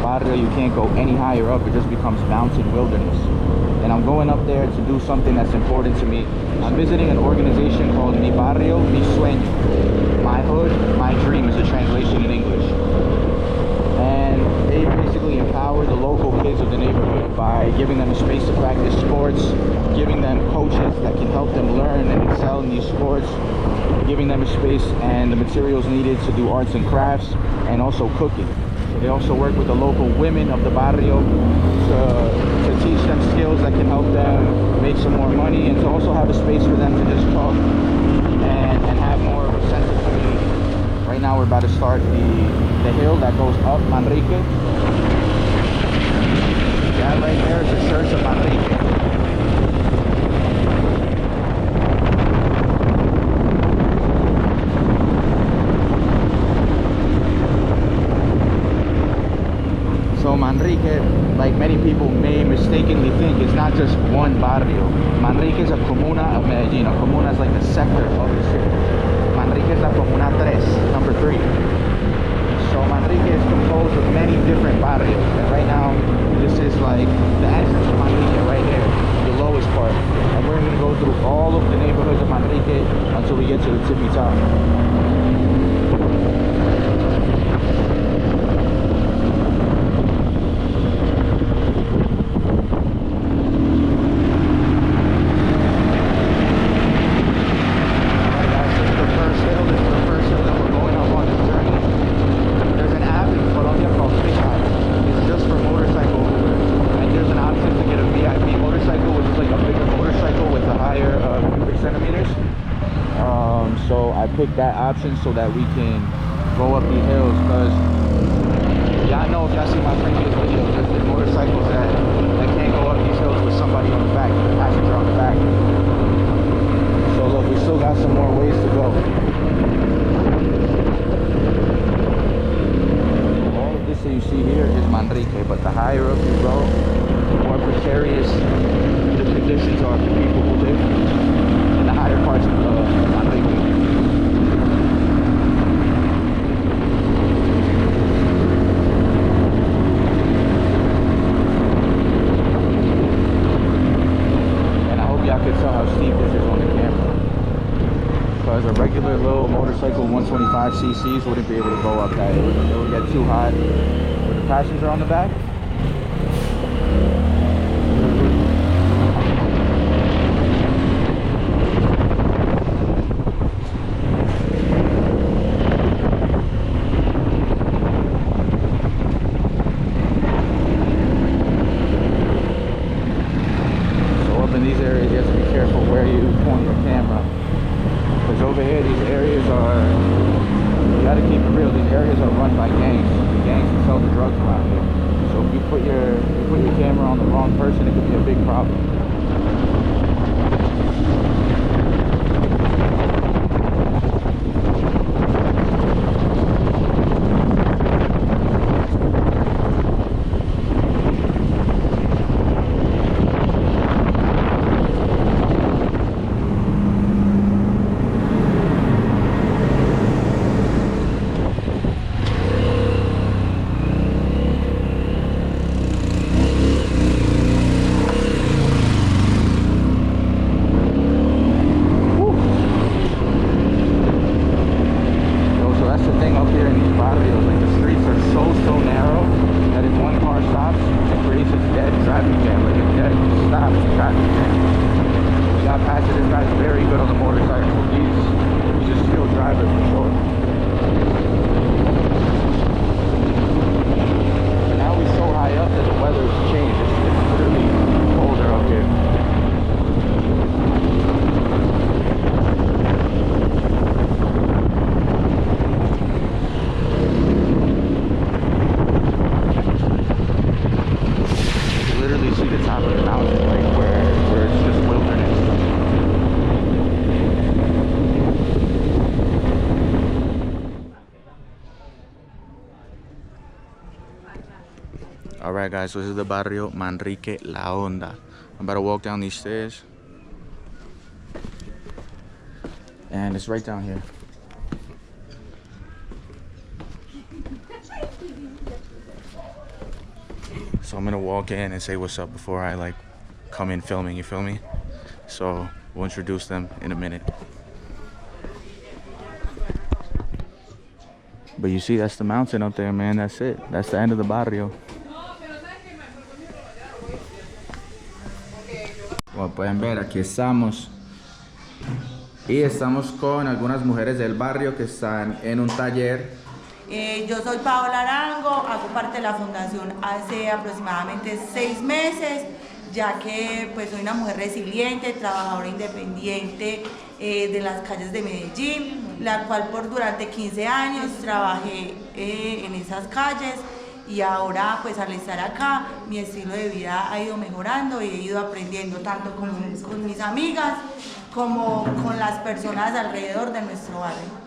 Barrio, you can't go any higher up. It just becomes mountain wilderness. And I'm going up there to do something that's important to me. I'm visiting an organization called Mi Barrio, Mi Sueño. My hood, my dream is a translation in English. And they basically empower the local kids of the neighborhood by giving them a space to practice sports, giving them coaches that can help them learn and excel in these sports, giving them a space and the materials needed to do arts and crafts, and also cooking. So they also work with the local women of the barrio to teach them skills that can help them make some more money, and to also have a space for them to just talk and have more of a sense of community. Right now we're about to start the hill that goes up Manrique. That right there is the church of Manrique. So Manrique, like many people may mistakenly think, is not just one barrio. Manrique is a comuna of Medellin. A comuna is like the sector of the city. Manrique is la comuna 3, number 3. So Manrique is composed of many different barrios. And right now, this is like the entrance of Manrique right here, the lowest part. And we're going to go through all of the neighborhoods of Manrique until we get to the tippy top. Pick that option so that we can go up these hills, because y'all know, if y'all see my previous videos, there's motorcycles that can't go up these hills with somebody on the back, with a passenger on the back. So look, we still got some more ways to go. All of this that you see here is Manrique, but the higher up you go, the more precarious the conditions are for people who live in the higher parts of Manrique. A regular little motorcycle 125 cc's wouldn't be able to go up that. It would get too hot with the passenger on the back. So up in these areas, you have to be careful where you point your camera. Because over here, these areas are, you gotta keep it real, these areas are run by gangs. The gangs can sell the drugs around here. So if you put your camera on the wrong person, it could be a big problem. Alright guys, so this is the Barrio Manrique La Honda. I'm about to walk down these stairs. And it's right down here. So I'm gonna walk in and say what's up before I like come in filming, you feel me? So we'll introduce them in a minute. But you see, that's the mountain up there, man. That's it. That's the end of the barrio. Como pueden ver, aquí estamos. Y estamos con algunas mujeres del barrio que están en un taller. Yo soy Paola Arango, hago parte de la fundación hace aproximadamente 6 meses, ya que pues soy una mujer resiliente, trabajadora independiente de las calles de Medellín, la cual durante 15 años trabajé en esas calles, y ahora pues al estar acá mi estilo de vida ha ido mejorando y he ido aprendiendo tanto con mis amigas como con las personas alrededor de nuestro barrio.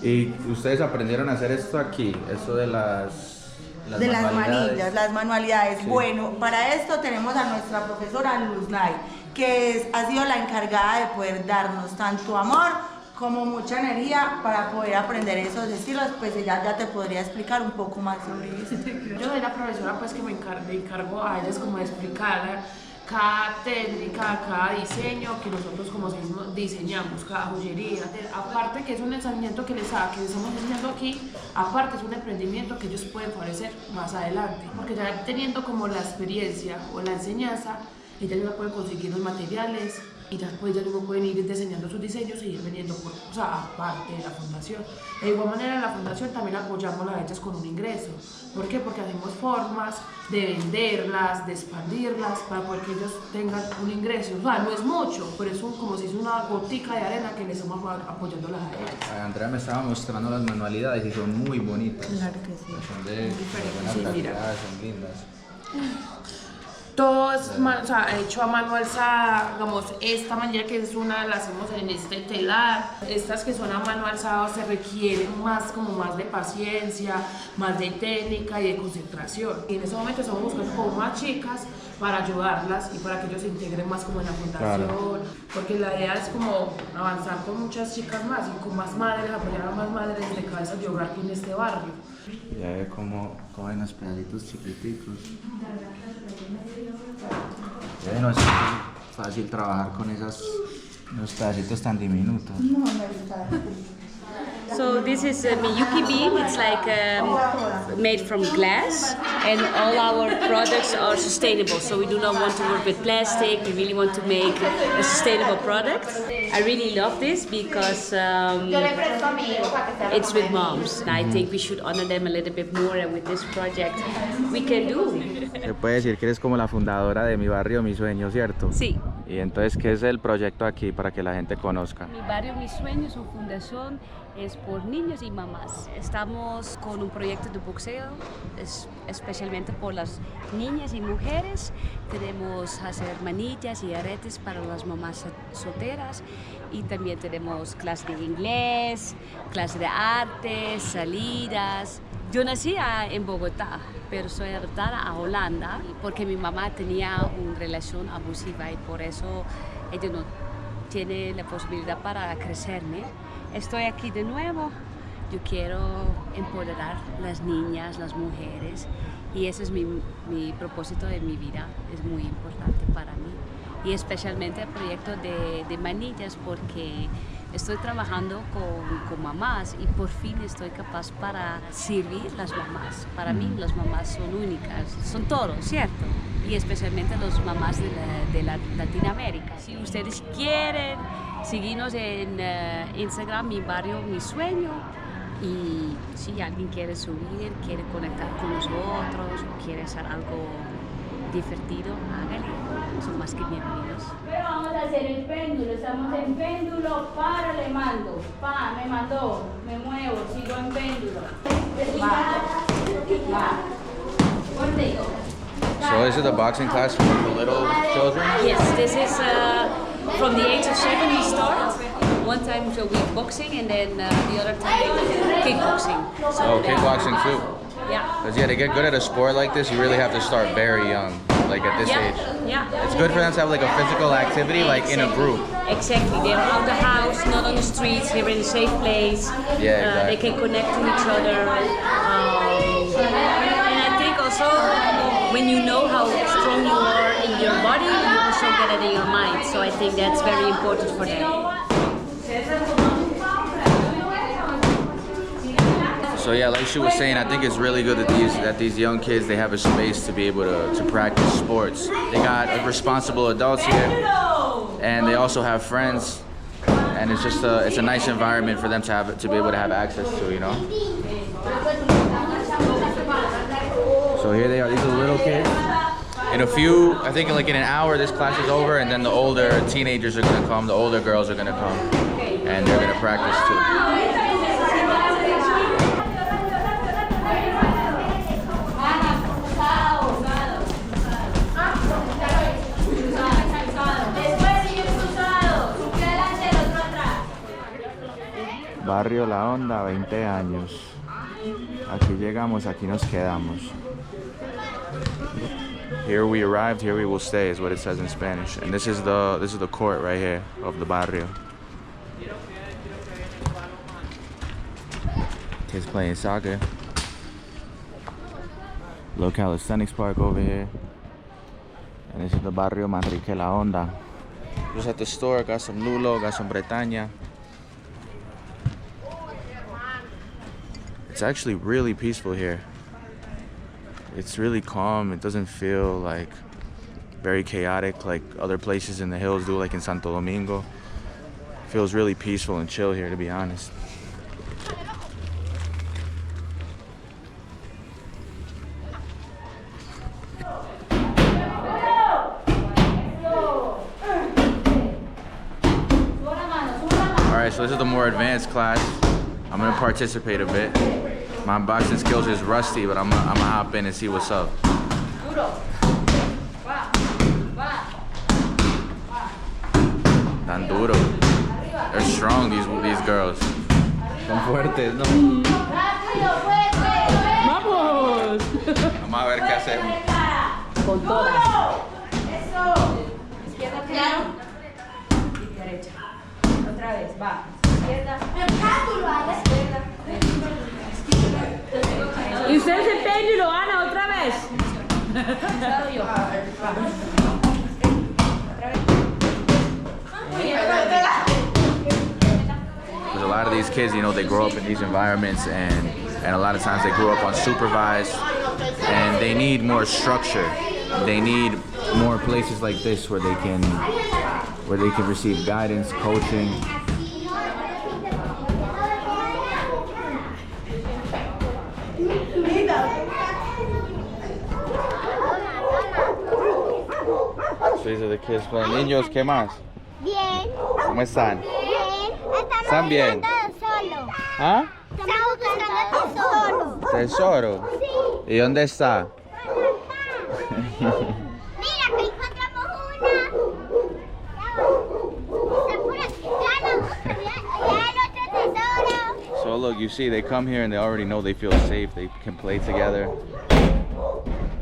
Y ustedes aprendieron a hacer esto aquí, eso de las manillas, las manualidades. Sí. Bueno, para esto tenemos a nuestra profesora Luznay, que ha sido la encargada de poder darnos tanto amor como mucha energía para poder aprender esos estilos. Pues ella ya te podría explicar un poco más sobre eso. Yo soy la profesora pues que me encargo a ellas como de explicar cada técnica, cada diseño que nosotros como diseñamos, cada joyería. Aparte que es un lanzamiento que les estamos enseñando aquí, aparte es un emprendimiento que ellos pueden favorecer más adelante, porque ya teniendo como la experiencia o la enseñanza, ellas ya pueden conseguir los materiales y después ya luego pueden ir diseñando sus diseños y ir vendiendo, aparte de la fundación. De igual manera, en la fundación también apoyamos a ellas con un ingreso. ¿Por qué? Porque hacemos formas de venderlas, de expandirlas, para poder que ellos tengan un ingreso. O sea, no es mucho, pero es como si es una gotica de arena que les estamos apoyándolas a ellas. Andrea me estaba mostrando las manualidades y son muy bonitas. Claro que sí. Son de buenas calidades, son lindas. Todo es hecho a mano alzada, digamos, esta manera que es una la hacemos en este telar, estas que son a mano alzada se requieren más de paciencia, más de técnica y de concentración. Y en este momento estamos buscando como más chicas para ayudarlas y para que ellos se integren más como en la fundación, claro. Porque la idea es como avanzar con muchas chicas más y con más madres, apoyar a más madres de cabezas de hogar en este barrio. Ya ve cómo cogen los pedacitos chiquiticos. No es fácil trabajar con esos pedacitos tan diminutos. So this is a Miyuki beam. It's like made from glass, and all our products are sustainable. So we do not want to work with plastic. We really want to make a sustainable product. I really love this because it's with moms. I think we should honor them a little bit more, and with this project we can do. Se puede decir que eres como la fundadora de Mi Barrio, Mi Sueño, ¿cierto? Sí. Y entonces, ¿qué es el proyecto aquí para que la gente conozca? Mi Barrio, Mi Sueño, su fundación es por niños y mamás. Estamos con un proyecto de boxeo, especialmente por las niñas y mujeres. Tenemos hacer manillas y aretes para las mamás solteras, y también tenemos clases de inglés, clases de arte, salidas. Yo nací en Bogotá, pero soy adoptada a Holanda porque mi mamá tenía una relación abusiva y por eso ella no tiene la posibilidad para crecerme. Estoy aquí de nuevo. Yo quiero empoderar las niñas, las mujeres, y ese es mi propósito de mi vida. Es muy importante para mí, y especialmente el proyecto de manillas, porque estoy trabajando con mamás y por fin estoy capaz para servir las mamás. Para mí las mamás son únicas, son todo, ¿cierto? Y especialmente las mamás de Latinoamérica. Si ustedes quieren, seguirnos en Instagram, Mi Barrio, Mi Sueño. Y si alguien quiere subir, quiere conectar con nosotros, o quiere hacer algo divertido, hágale. Son más que bienvenidos. Pero vamos a hacer el péndulo. Estamos en péndulo, para, le mando. Pa, me mandó, me muevo, sigo en péndulo. So is it a boxing class for the little children? Yes, this is from the age of 7 we start. One time a week boxing, and then the other time kickboxing. So kickboxing too. Yeah. Because to get good at a sport like this, you really have to start very young, like at this age. Yeah. It's good for them to have like a physical activity, like in a group. Exactly. They're out of the house, not on the streets. They're in a safe place. Yeah, exactly. They can connect to each other. And I think also when you know how strong you are in your body, you also get it in your mind. So I think that's very important for them. So yeah, like she was saying, I think it's really good that these young kids, they have a space to be able to practice sports. They got responsible adults here, and they also have friends, and it's just it's a nice environment for them to be able to have access to, you know. So here they are. These are the little kids. In a few, I think like in an hour, this class is over, and then the older teenagers are gonna come. The older girls are gonna come, and they're gonna practice too. Barrio La Honda, 20 años. Aquí llegamos, aquí nos quedamos. Here we arrived, here we will stay is what it says in Spanish. And this is the court right here of the barrio. Kids playing soccer. Little calisthenics park over here. And this is the barrio Manrique La Honda. Just at the store, got some lulo, got some Bretaña. It's actually really peaceful here. It's really calm. It doesn't feel like very chaotic like other places in the hills do, like in Santo Domingo. It feels really peaceful and chill here, to be honest. Alright, so this is the more advanced class. I'm gonna participate a bit. My boxing skills is rusty, but I'm gonna hop in and see what's up. Tan duro. They're strong, these girls. Son fuertes, ¿no? ¡Vamos! Vamos a ver qué hacemos. Con todas. Eso. Izquierda, claro. Y derecha. Otra vez, va. Izquierda. Izquierda. Y usted se péndulo, Ana, otra vez. Because a lot of these kids, you know, they grow up in these environments, and a lot of times they grew up unsupervised, and they need more structure. They need more places like this where they can receive guidance, coaching. So these are the kids playing. Niños, ¿qué más? Bien. ¿Cómo están? Bien. ¿Están bien? Solo. ¿Ah? Estamos buscando tesoro. Tesoro. Sí. ¿Y dónde está? Mira, que encontramos una. Está por aquí. Ya el otro tesoro. So look, you see, they come here and they already know they feel safe. They can play together.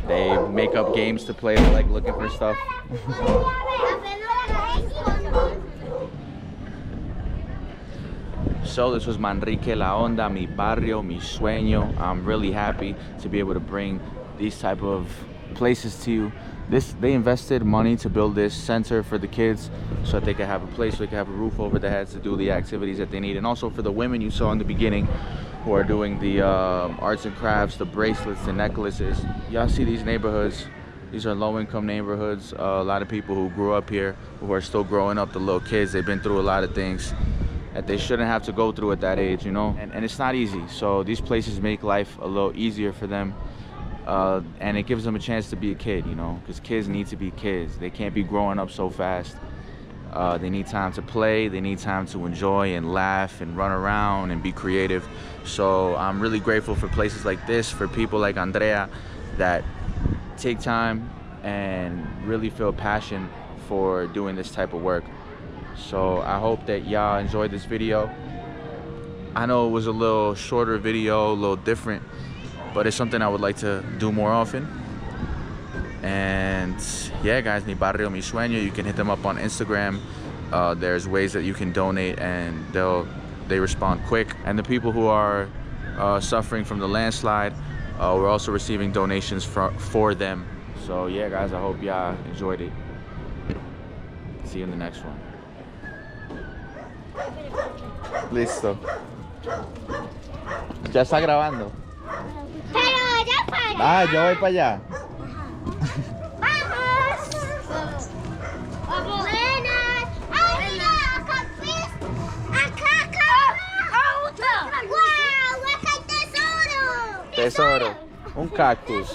They make up games to play. They like looking for stuff. So this was Manrique La Honda, mi barrio, mi sueño. I'm really happy to be able to bring these type of places to you. They invested money to build this center for the kids so that they could have a place, so they could have a roof over their heads to do the activities that they need. And also for the women you saw in the beginning who are doing the arts and crafts, the bracelets, the necklaces. Y'all see these neighborhoods. These are low-income neighborhoods. A lot of people who grew up here, who are still growing up, the little kids, they've been through a lot of things that they shouldn't have to go through at that age, you know? And it's not easy. So these places make life a little easier for them. And it gives them a chance to be a kid, you know? Because kids need to be kids. They can't be growing up so fast. They need time to play. They need time to enjoy and laugh and run around and be creative. So I'm really grateful for places like this, for people like Andrea that take time and really feel passion for doing this type of work. So I hope that y'all enjoyed this video. I know it was a little shorter video, a little different, but it's something I would like to do more often. And yeah, guys, mi barrio, mi sueño. You can hit them up on Instagram. There's ways that you can donate, and they respond quick. And the people who are suffering from the landslide, we're also receiving donations for them. So yeah, guys, I hope y'all enjoyed it. See you in the next one. Listo. Ya está grabando. Pero ya para. Ah, yo voy para allá. Vamos. Buenas. Ay, mira, acá pues. Acá. ¡Guau! Acá hay tesoro. Tesoro. Un cactus.